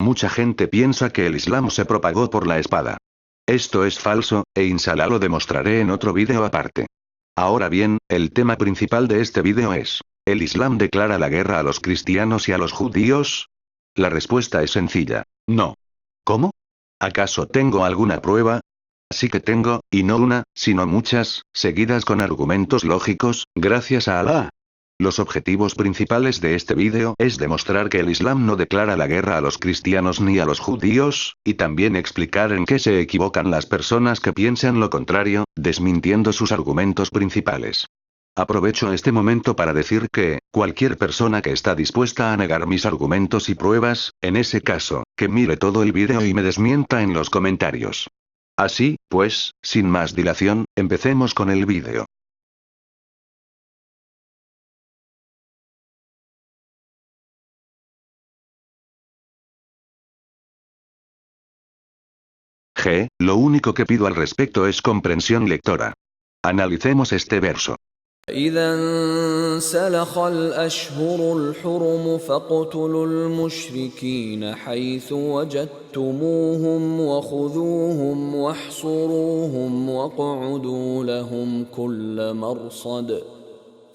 Mucha gente piensa que el Islam se propagó por la espada. Esto es falso, e inshallah lo demostraré en otro vídeo aparte. Ahora bien, el tema principal de este vídeo es: ¿el Islam declara la guerra a los cristianos y a los judíos? La respuesta es sencilla: no. ¿Cómo? ¿Acaso tengo alguna prueba? Sí que tengo, y no una, sino muchas, seguidas con argumentos lógicos, gracias a Alá. Los objetivos principales de este vídeo es demostrar que el Islam no declara la guerra a los cristianos ni a los judíos, y también explicar en qué se equivocan las personas que piensan lo contrario, desmintiendo sus argumentos principales. Aprovecho este momento para decir que, cualquier persona que está dispuesta a negar mis argumentos y pruebas, en ese caso, que mire todo el vídeo y me desmienta en los comentarios. Así, pues, sin más dilación, empecemos con el vídeo. Lo único que pido al respecto es comprensión lectora. Analicemos este verso. إذا انسلخ الأشهر الحرم فاقتلوا المشركين حيث وجدتموهم وخذوهم واحصروهم واقعدوا لهم كل مرصد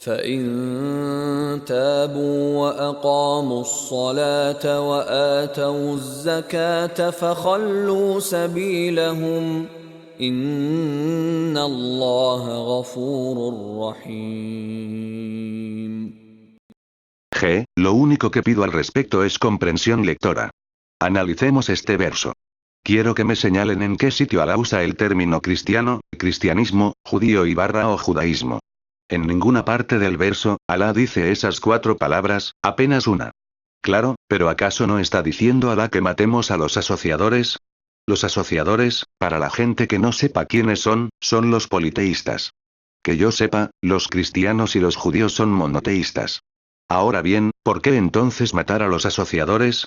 فإن تابوا وأقاموا الصلاة وآتوا الزكاة فخلوا سبيلهم إن الله غفور رحيم. Lo único que pido al respecto es comprensión lectora. Analicemos este verso. Quiero que me señalen en qué sitio Alá usa el término cristiano, cristianismo, judío y barra o judaísmo. En ninguna parte del verso, Alá dice esas 4 palabras, apenas una. Claro, pero ¿acaso no está diciendo Alá que matemos a los asociadores? Los asociadores, para la gente que no sepa quiénes son los politeístas. Que yo sepa, los cristianos y los judíos son monoteístas. Ahora bien, ¿por qué entonces matar a los asociadores?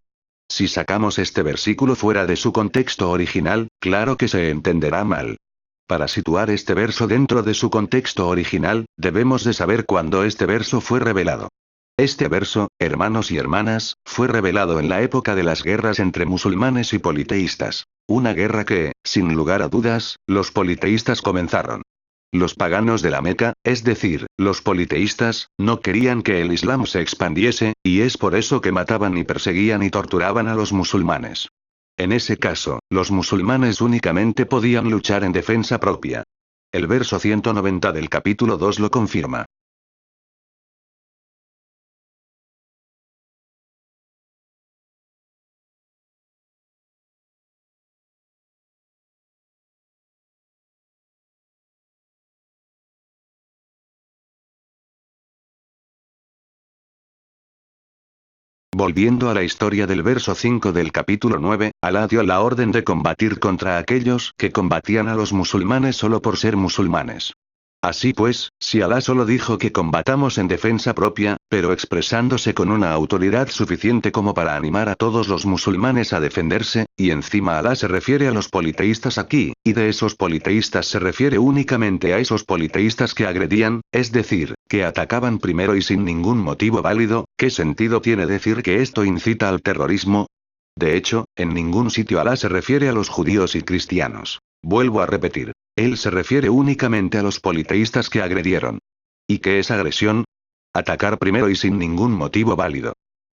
Si sacamos este versículo fuera de su contexto original, claro que se entenderá mal. Para situar este verso dentro de su contexto original, debemos de saber cuándo este verso fue revelado. Este verso, hermanos y hermanas, fue revelado en la época de las guerras entre musulmanes y politeístas. Una guerra que, sin lugar a dudas, los politeístas comenzaron. Los paganos de la Meca, es decir, los politeístas, no querían que el Islam se expandiese, y es por eso que mataban y perseguían y torturaban a los musulmanes. En ese caso, los musulmanes únicamente podían luchar en defensa propia. El verso 190 del capítulo 2 lo confirma. Volviendo a la historia del verso 5 del capítulo 9, Alá dio la orden de combatir contra aquellos que combatían a los musulmanes solo por ser musulmanes. Así pues, si Alá solo dijo que combatamos en defensa propia, pero expresándose con una autoridad suficiente como para animar a todos los musulmanes a defenderse, y encima Alá se refiere a los politeístas aquí, y de esos politeístas se refiere únicamente a esos politeístas que agredían, es decir, que atacaban primero y sin ningún motivo válido, ¿qué sentido tiene decir que esto incita al terrorismo? De hecho, en ningún sitio Alá se refiere a los judíos y cristianos. Vuelvo a repetir. Él se refiere únicamente a los politeístas que agredieron. ¿Y qué es agresión? Atacar primero y sin ningún motivo válido.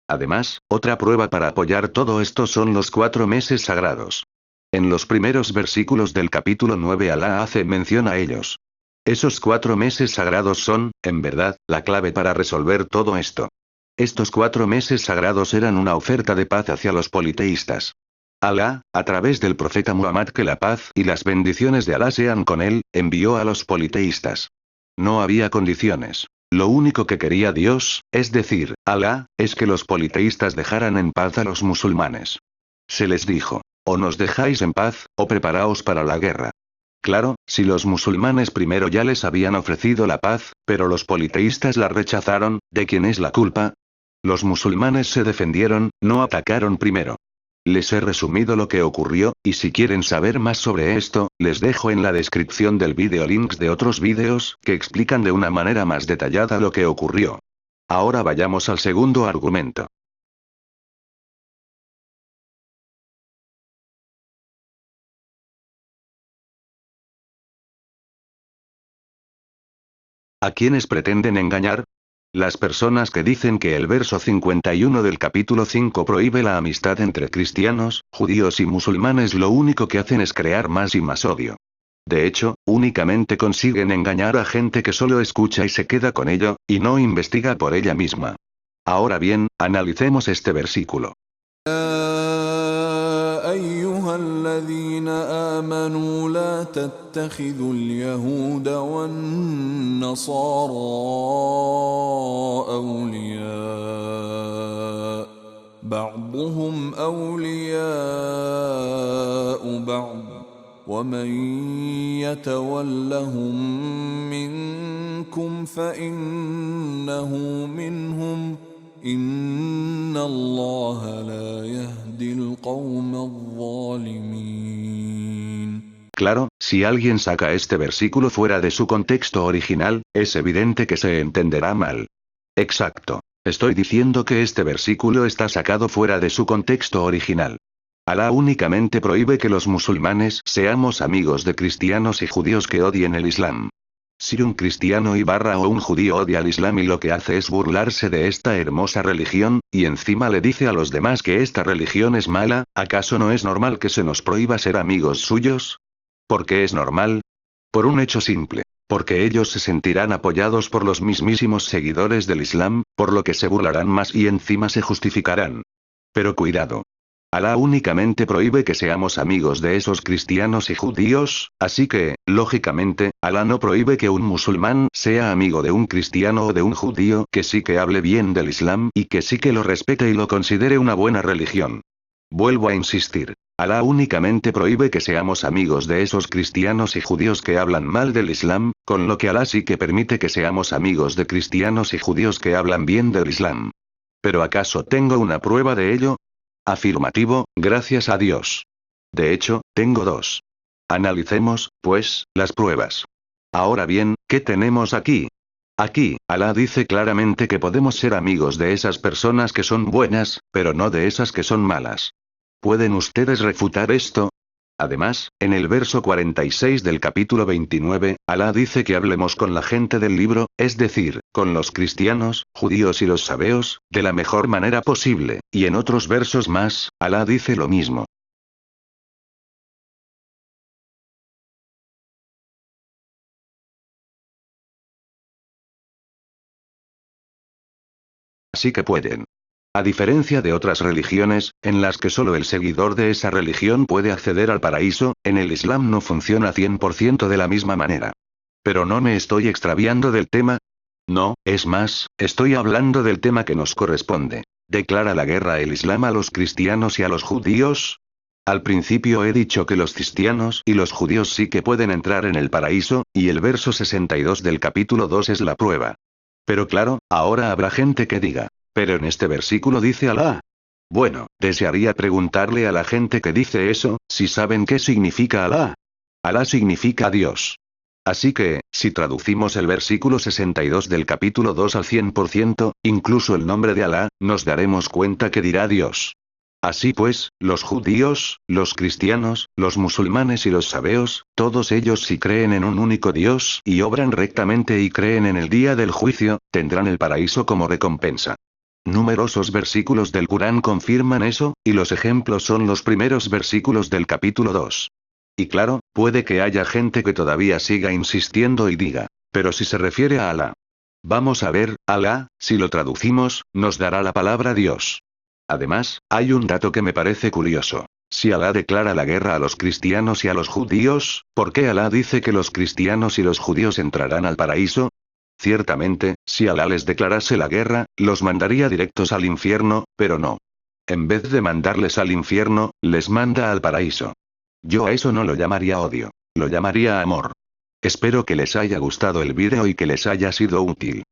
Además, otra prueba para apoyar todo esto son los 4 meses sagrados. En los primeros versículos del capítulo 9 Alá hace mención a ellos. Esos 4 meses sagrados son, en verdad, la clave para resolver todo esto. Estos 4 meses sagrados eran una oferta de paz hacia los politeístas. Alá, a través del profeta Muhammad, que la paz y las bendiciones de Alá sean con él, envió a los politeístas. No había condiciones. Lo único que quería Dios, es decir, Alá, es que los politeístas dejaran en paz a los musulmanes. Se les dijo: o nos dejáis en paz, o preparaos para la guerra. Claro, si los musulmanes primero ya les habían ofrecido la paz, pero los politeístas la rechazaron, ¿de quién es la culpa? Los musulmanes se defendieron, no atacaron primero. Les he resumido lo que ocurrió, y si quieren saber más sobre esto, les dejo en la descripción del vídeo links de otros vídeos, que explican de una manera más detallada lo que ocurrió. Ahora vayamos al segundo argumento. ¿A quiénes pretenden engañar? Las personas que dicen que el verso 51 del capítulo 5 prohíbe la amistad entre cristianos, judíos y musulmanes lo único que hacen es crear más y más odio. De hecho, únicamente consiguen engañar a gente que solo escucha y se queda con ello, y no investiga por ella misma. Ahora bien, analicemos este versículo. أيها الذين آمنوا لا تتخذوا اليهود والنصارى أولياء بعضهم أولياء بعض ومن يتولهم منكم فإنه منهم إن الله لا يهدي القوم الظالمين. Claro, si alguien saca este versículo fuera de su contexto original, es evidente que se entenderá mal. Exacto. Estoy diciendo que este versículo está sacado fuera de su contexto original. Alá únicamente prohíbe que los musulmanes seamos amigos de cristianos y judíos que odien el Islam. Si un cristiano o un judío odia al Islam y lo que hace es burlarse de esta hermosa religión, y encima le dice a los demás que esta religión es mala, ¿acaso no es normal que se nos prohíba ser amigos suyos? ¿Por qué es normal? Por un hecho simple. Porque ellos se sentirán apoyados por los mismísimos seguidores del Islam, por lo que se burlarán más y encima se justificarán. Pero cuidado. Alá únicamente prohíbe que seamos amigos de esos cristianos y judíos, así que, lógicamente, Alá no prohíbe que un musulmán sea amigo de un cristiano o de un judío que sí que hable bien del Islam y que sí que lo respete y lo considere una buena religión. Vuelvo a insistir. Alá únicamente prohíbe que seamos amigos de esos cristianos y judíos que hablan mal del Islam, con lo que Alá sí que permite que seamos amigos de cristianos y judíos que hablan bien del Islam. ¿Pero acaso tengo una prueba de ello? Afirmativo, gracias a Dios. De hecho, tengo dos. Analicemos, pues, las pruebas. Ahora bien, ¿qué tenemos aquí? Aquí, Alá dice claramente que podemos ser amigos de esas personas que son buenas, pero no de esas que son malas. ¿Pueden ustedes refutar esto? Además, en el verso 46 del capítulo 29, Alá dice que hablemos con la gente del libro, es decir, con los cristianos, judíos y los sabeos, de la mejor manera posible, y en otros versos más, Alá dice lo mismo. Así que pueden. A diferencia de otras religiones, en las que solo el seguidor de esa religión puede acceder al paraíso, en el Islam no funciona 100% de la misma manera. Pero no me estoy extraviando del tema. No, es más, estoy hablando del tema que nos corresponde. ¿Declara la guerra el Islam a los cristianos y a los judíos? Al principio he dicho que los cristianos y los judíos sí que pueden entrar en el paraíso, y el verso 62 del capítulo 2 es la prueba. Pero claro, ahora habrá gente que diga. Pero en este versículo dice Alá. Bueno, desearía preguntarle a la gente que dice eso, si saben qué significa Alá. Alá significa Dios. Así que, si traducimos el versículo 62 del capítulo 2 al 100%, incluso el nombre de Alá, nos daremos cuenta que dirá Dios. Así pues, los judíos, los cristianos, los musulmanes y los sabeos, todos ellos si creen en un único Dios y obran rectamente y creen en el día del juicio, tendrán el paraíso como recompensa. Numerosos versículos del Corán confirman eso, y los ejemplos son los primeros versículos del capítulo 2. Y claro, puede que haya gente que todavía siga insistiendo y diga, pero si se refiere a Alá. Vamos a ver, Alá, si lo traducimos, nos dará la palabra Dios. Además, hay un dato que me parece curioso. Si Alá declara la guerra a los cristianos y a los judíos, ¿por qué Alá dice que los cristianos y los judíos entrarán al paraíso? Ciertamente, si Alá les declarase la guerra, los mandaría directos al infierno, pero no. En vez de mandarles al infierno, les manda al paraíso. Yo a eso no lo llamaría odio. Lo llamaría amor. Espero que les haya gustado el vídeo y que les haya sido útil.